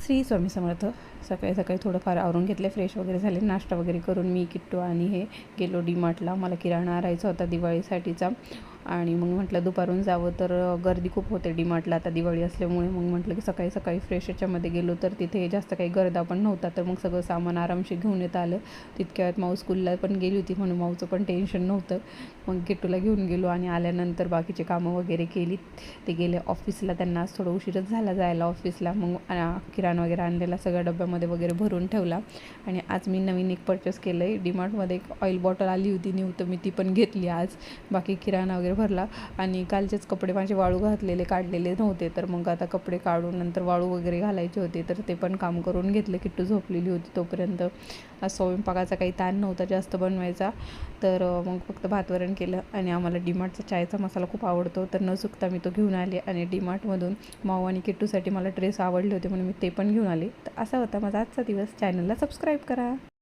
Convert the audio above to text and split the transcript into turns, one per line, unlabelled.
श्री स्वामी समर्थ. सकाळी सकाळी थोडंफार आवरून घेतले, फ्रेश वगैरे झाले, नाश्ता वगैरे करून मी, किट्टू आणि हे गेलो डीमार्टला. मला किराणा आणायचा होता दिवाळीसाठीचा. आणि मग म्हटलं दुपारून जावं तर गर्दी खूप होते डीमार्टला आता दिवाळी असल्यामुळे. मग म्हटलं की सकाळी सकाळी फ्रेश याच्यामध्ये गेलो तर तिथे जास्त काही गर्दा पण नव्हता, तर मग सगळं सामान आरामशीर घेऊन येता आलं. तितक्या वेळात माऊ स्कूलला पण गेली होती म्हणून माऊचं पण टेन्शन नव्हतं. मग किट्टूला घेऊन गेलो आणि आल्यानंतर बाकीचे कामं वगैरे केली. ते गेले ऑफिसला, त्यांना आज थोडं उशीरच झाला जायला ऑफिसला. मग किराणा वगैरे आणलेला सगळ्या डब्यामध्ये वगैरे भरून ठेवला. आणि आज मी नवीन एक परचेस केलं आहे. डीमार्टमध्ये एक ऑइल बॉटल आली होती न्यू, तर मी ती पण घेतली आज. बाकी किराणा वगैरे भरला. आणि कालचेच कपडे माझे वाळू घातलेले काढलेले नव्हते, तर मग आता कपडे काढून नंतर वाळू वगैरे घालायचे होते, तर ते पण काम करून घेतलं. किट्टू झोपलेली होती तोपर्यंत. आज स्वयंपाकाचा काही ताण नव्हता जास्त बनवायचा, तर मग फक्त भातवरण केलं. आणि आम्हाला डीमार्टचा चायचा मसाला खूप आवडतो, तर न चुकता मी तो घेऊन आले. आणि डीमार्टमधून माऊ आणि किट्टूसाठी मला ड्रेस आवडले होते म्हणून मी ते पण घेऊन आले. तर असा होता माझा आजचा दिवस. चॅनलला सबस्क्राईब करा.